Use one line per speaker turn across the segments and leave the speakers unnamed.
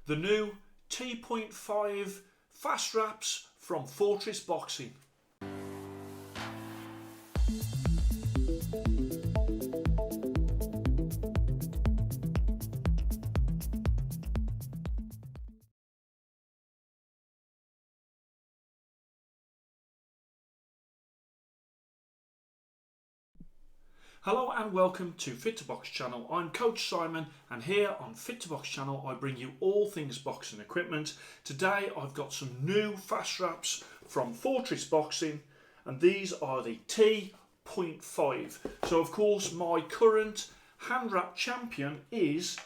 the new T.5 FASTWRAPS from Fortress Boxing. Hello and welcome to Fit to Box channel. I'm Coach Simon, and here on Fit to Box channel I bring you all things boxing equipment. Today I've got some new FASTWRAPS from Fortress Boxing, and these are the T.5. So of course my current hand wrap champion is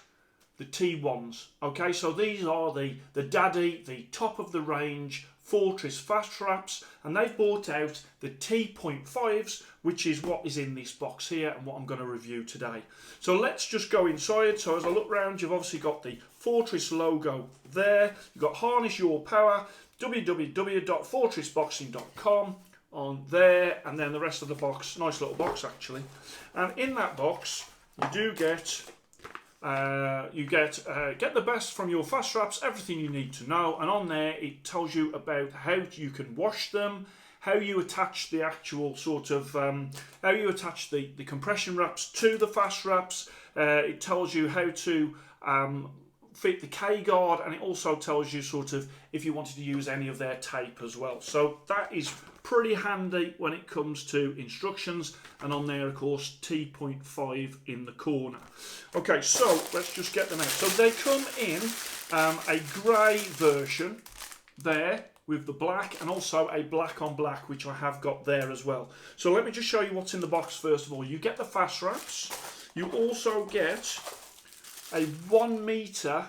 the T1s. Okay, so these are the daddy, the top of the range Fortress FASTWRAPS, and they've brought out the T.5s, which is what is in this box here and what I'm going to review today. So let's just go inside. So as I look around, you've obviously got the Fortress logo there. You've got Harness Your Power, www.fortressboxing.com on there, and then the rest of the box, nice little box actually. And in that box you do get get the best from your FASTWRAPS, everything you need to know, and on there it tells you about how you can wash them, how you attach the actual sort of how you attach the compression wraps to the FASTWRAPS. It tells you how to fit the K-guard, and it also tells you sort of if you wanted to use any of their tape as well. So that is pretty handy when it comes to instructions, and on there of course T.5 in the corner. Okay, so let's just get them out. So they come in a grey version there with the black, and also a black on black, which I have got there as well. So let me just show you what's in the box first of all. You get the FASTWRAPS, you also get a 1 meter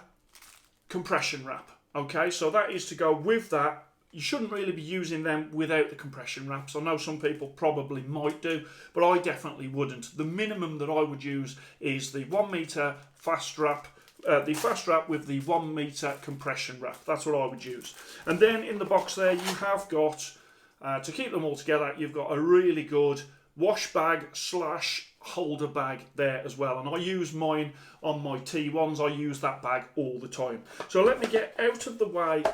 compression wrap. Okay, so that is to go with that. You shouldn't really be using them without the compression wraps. I know some people probably might do, but I definitely wouldn't. The minimum that I would use is the 1 meter FASTWRAP, the FASTWRAP with the 1 meter compression wrap. That's what I would use. And then in the box there, you have got, to keep them all together, you've got a really good wash bag slash holder bag there as well, and I use mine on my T1s. I use that bag all the time. So let me get out of the way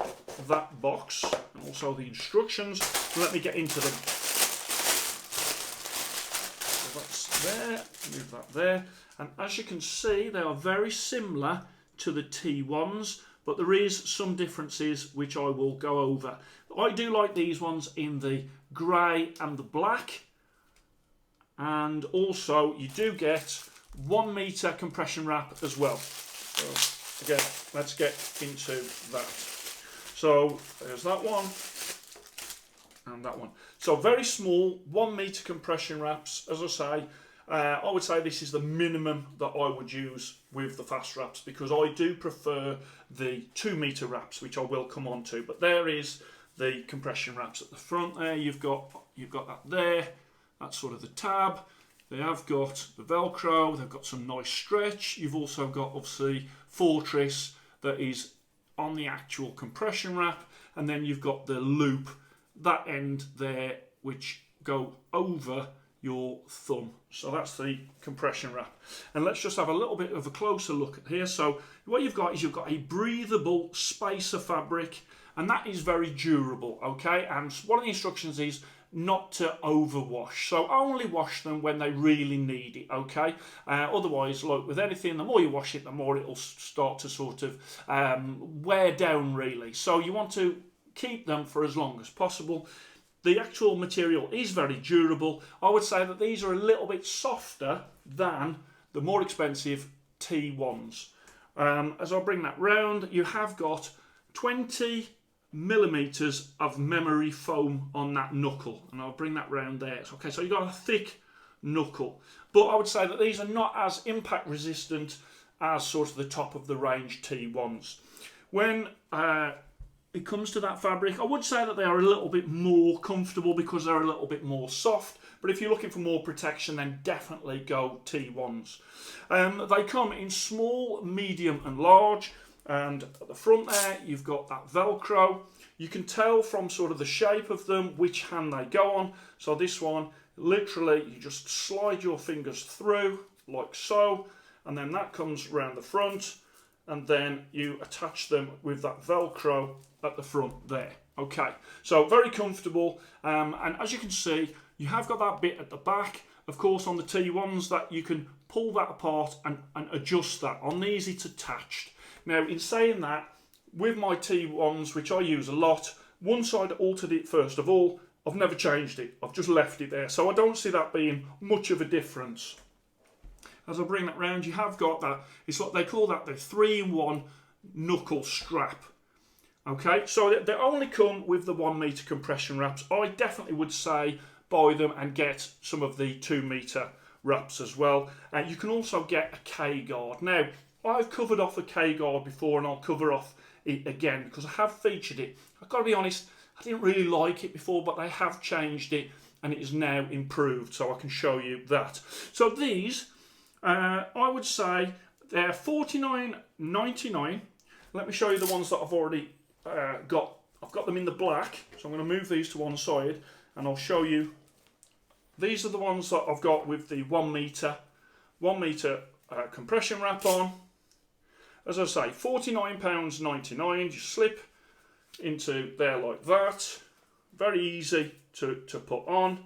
that box and also the instructions. Let me get into them. So that's there, move that there, and as you can see they are very similar to the T1s, but there is some differences which I will go over. I do like these ones in the grey and the black. And also you do get 1 meter compression wrap as well. So again, let's get into that. So there's that one and that one. So very small 1 meter compression wraps. As I say, I would say this is the minimum that I would use with the FASTWRAPS, because I do prefer the 2 meter wraps, which I will come on to. But there is the compression wraps at the front there. You've got that there. That's sort of the tab. They have got the Velcro, they've got some nice stretch. You've also got obviously Fortress that is on the actual compression wrap, and then you've got the loop, that end there, which go over your thumb. So that's the compression wrap. And let's just have a little bit of a closer look at here. So what you've got is you've got a breathable spacer fabric, and that is very durable, okay? And one of the instructions is not to overwash, so only wash them when they really need it, okay? Otherwise, like with anything, the more you wash it, the more it'll start to sort of wear down really. So you want to keep them for as long as possible. The actual material is very durable. I would say that these are a little bit softer than the more expensive T1s. As I bring that round, you have got 20 millimeters of memory foam on that knuckle, and I'll bring that round there. Okay, so you've got a thick knuckle, but I would say that these are not as impact resistant as sort of the top of the range T1s. When it comes to that fabric, I would say that they are a little bit more comfortable because they're a little bit more soft, but if you're looking for more protection, then definitely go T1s. They come in small, medium and large. And at the front there, you've got that Velcro. You can tell from sort of the shape of them which hand they go on. So this one, literally, you just slide your fingers through like so, and then that comes around the front, and then you attach them with that Velcro at the front there. Okay, so very comfortable, and as you can see, you have got that bit at the back. Of course, on the T1s, that you can pull that apart and adjust that. On these, it's attached. Now, in saying that, with my T1s, which I use a lot, once I'd altered it first of all, I've never changed it. I've just left it there. So I don't see that being much of a difference. As I bring that round, you have got that. It's what they call that the 3-in-1 knuckle strap. Okay, so they only come with the 1 metre compression wraps. I definitely would say buy them and get some of the 2 metre wraps as well. You can also get a K-guard. Now, I've covered off a K-guard before, and I'll cover off it again because I have featured it. I've got to be honest, I didn't really like it before, but they have changed it and it is now improved, so I can show you that. So these, I would say they're $49.99. Let me show you the ones that I've already got. I've got them in the black, so I'm going to move these to one side and I'll show you. These are the ones that I've got with the 1 metre compression wrap on. As I say, £49.99. You slip into there like that. Very easy to put on,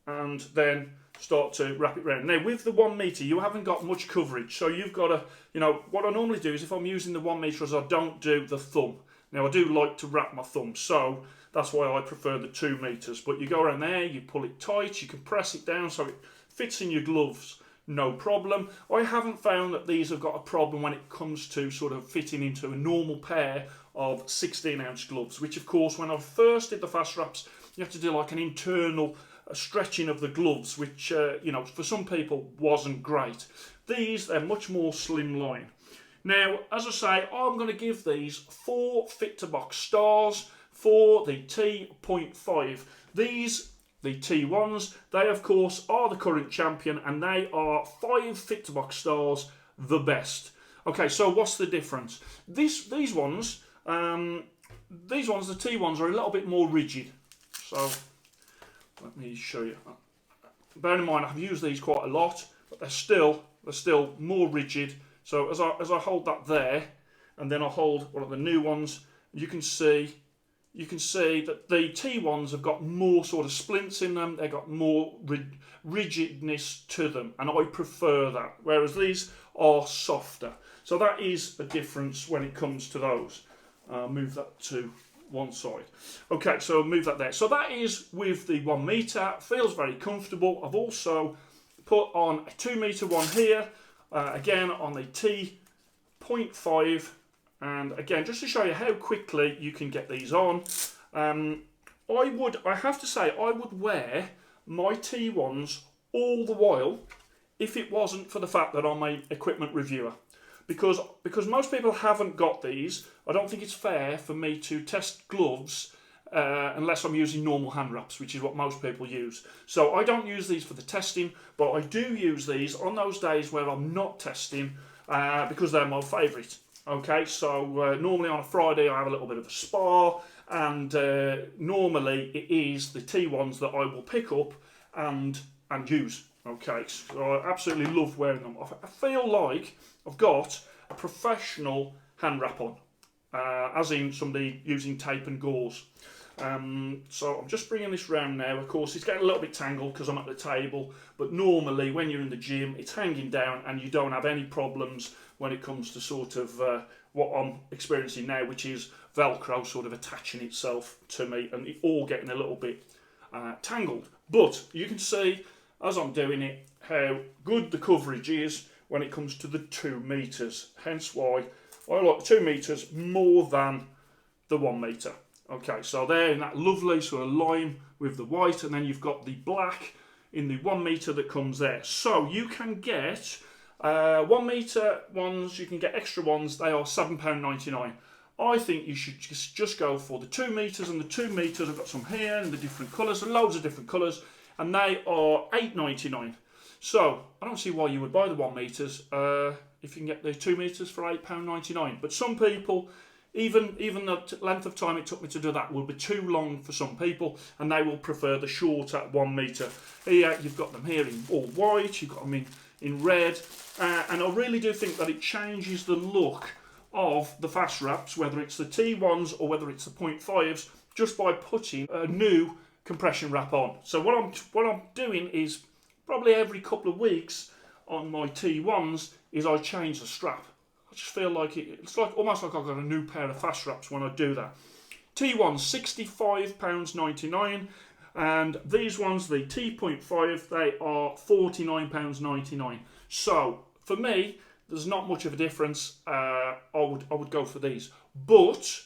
and then start to wrap it around. Now, with the 1 metre, you haven't got much coverage, so you've got to, you know, what I normally do is if I'm using the 1 metre, is I don't do the thumb. Now, I do like to wrap my thumb, so that's why I prefer the 2 metres. But you go around there, you pull it tight, you can press it down so it fits in your gloves, no problem. I haven't found that these have got a problem when it comes to sort of fitting into a normal pair of 16-ounce gloves, which of course when I first did the fast wraps, you have to do like an internal stretching of the gloves, which you know, for some people wasn't great. These, they're much more slimline. Now, as I say, I'm going to give these 4 fit to box stars for the T.5. These, the T1s, they of course are the current champion, and they are 5 fit to box stars, the best. Okay, so what's the difference? These ones, the T1s are a little bit more rigid. So let me show you. Bear in mind, I've used these quite a lot, but they're still more rigid. So as I hold that there, and then I hold one of the new ones, you can see that the T1s have got more sort of splints in them. They've got more rigidness to them, and I prefer that. Whereas these are softer. So that is a difference when it comes to those. Move that to one side. Okay, so move that there. So that is with the 1 metre. Feels very comfortable. I've also put on a 2 metre one here. Again on the T.5, and again just to show you how quickly you can get these on. I have to say I would wear my T1s all the while if it wasn't for the fact that I'm an equipment reviewer, because most people haven't got these. I don't think it's fair for me to test gloves unless I'm using normal hand wraps, which is what most people use. So I don't use these for the testing, but I do use these on those days where I'm not testing because they're my favourite. Okay, so normally on a Friday I have a little bit of a spa, and normally it is the T1s that I will pick up and use. Okay, so I absolutely love wearing them. I feel like I've got a professional hand wrap on, as in somebody using tape and gauze. So I'm just bringing this round now. Of course, it's getting a little bit tangled because I'm at the table, but normally when you're in the gym, it's hanging down and you don't have any problems when it comes to sort of what I'm experiencing now, which is Velcro sort of attaching itself to me and it all getting a little bit tangled. But you can see, as I'm doing it, how good the coverage is when it comes to the 2 metres. Hence why I like the 2 metres more than the 1 metre. Okay, so they're in that lovely sort of lime with the white, and then you've got the black in the 1 metre that comes there. So you can get 1 metre ones, you can get extra ones, they are £7.99. I think you should just go for the 2 metres, and the 2 metres, I've got some here in the different colours, loads of different colours, and they are £8.99. So I don't see why you would buy the 1 metres if you can get the 2 metres for £8.99. But some people, even the length of time it took me to do that will be too long for some people, and they will prefer the shorter 1 metre. Here you've got them here in all white, you've got them in red, and I really do think that it changes the look of the fast wraps, whether it's the T1s or whether it's the 0.5s, just by putting a new compression wrap on. So what I'm doing is probably every couple of weeks on my T1s is I change the strap. I just feel like it's like almost like I've got a new pair of fast wraps when I do that. T1s £65.99, and these ones, the T.5, they are £49.99. So for me, there's not much of a difference. I would go for these. But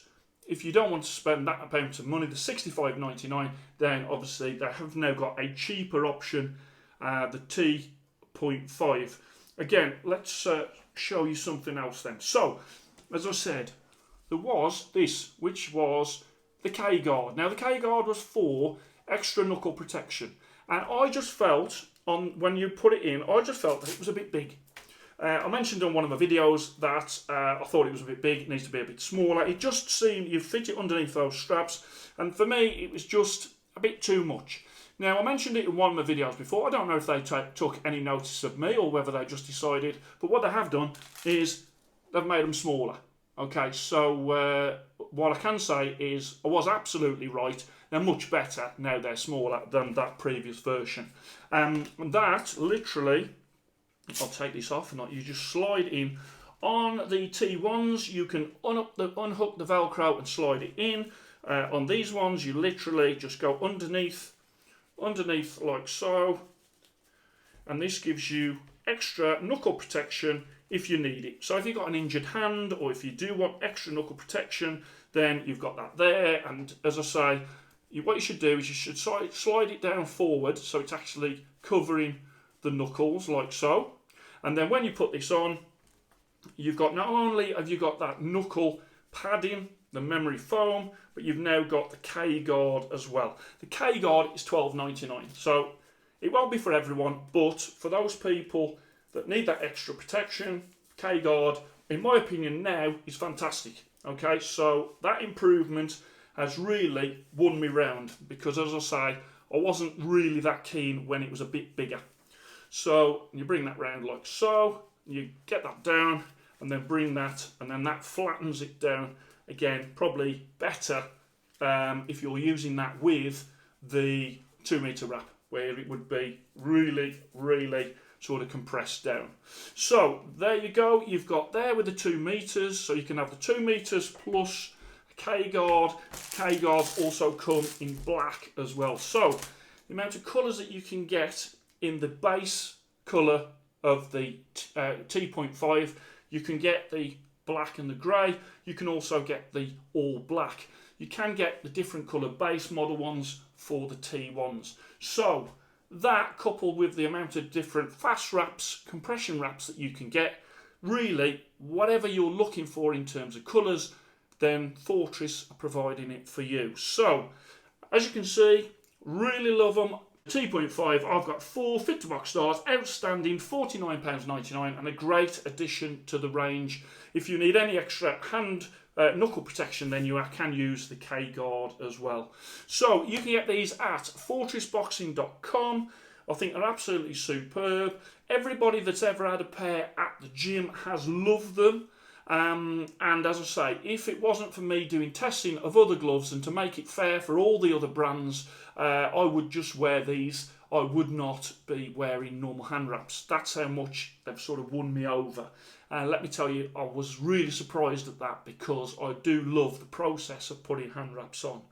if you don't want to spend that amount of money, the £65.99, then obviously they have now got a cheaper option, the T.5. Again, let's show you something else then. So, as I said, there was this, which was the K-guard. Now, the K-guard was for extra knuckle protection. And I just felt, when you put it in, I just felt that it was a bit big. I mentioned on one of my videos that I thought it was a bit big, it needs to be a bit smaller. It just seemed, you fit it underneath those straps, and for me, it was just a bit too much. Now, I mentioned it in one of my videos before. I don't know if they took any notice of me or whether they just decided, but what they have done is they've made them smaller. Okay, so what I can say is I was absolutely right. They're much better now they're smaller than that previous version. And that literally, I'll take this off and you just slide in. On the T1s, you can unhook the Velcro and slide it in. On these ones, you literally just go underneath like so. And this gives you extra knuckle protection if you need it. So if you've got an injured hand or if you do want extra knuckle protection, then you've got that there. And as I say, what you should do is you should slide it down forward so it's actually covering the knuckles like so. And then when you put this on, you've got, not only have you got that knuckle padding, the memory foam, but you've now got the K-guard as well. The K-guard is £12.99, so it won't be for everyone, but for those people that need that extra protection, K-guard, in my opinion now, is fantastic. Okay, so that improvement has really won me round, because as I say, I wasn't really that keen when it was a bit bigger. So you bring that round like so, you get that down, and then bring that, and then that flattens it down. Again, probably better if you're using that with the 2 metre wrap, where it would be really, really sort of compressed down. So there you go, you've got there with the 2 metres, so you can have the 2 metres plus a K-guard. K-guards also come in black as well. So the amount of colours that you can get in the base colour of the T.5, you can get the black and the grey. You can also get the all black. You can get the different colour base model ones for the T1s. So that, coupled with the amount of different fast wraps, compression wraps that you can get, really, whatever you're looking for in terms of colours, then Fortress are providing it for you. So, as you can see, really love them. T.5, I've got 4 fit to box stars, outstanding, £49.99, and a great addition to the range. If you need any extra hand knuckle protection, then you can use the K-guard as well. So you can get these at fortressboxing.com. I think they're absolutely superb. Everybody that's ever had a pair at the gym has loved them. And as I say, if it wasn't for me doing testing of other gloves and to make it fair for all the other brands, I would just wear these. I would not be wearing normal hand wraps. That's how much they've sort of won me over. Let me tell you, I was really surprised at that, because I do love the process of putting hand wraps on.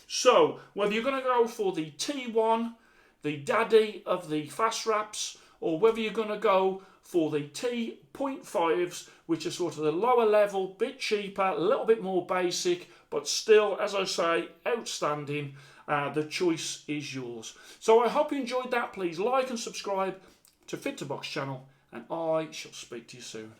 So, whether you're going to go for the T1, the daddy of the fast wraps, or whether you're going to go for the T.5s, which are sort of the lower level, bit cheaper, a little bit more basic, but still, as I say, outstanding, the choice is yours. So I hope you enjoyed that. Please like and subscribe to Fit to Box channel, and I shall speak to you soon.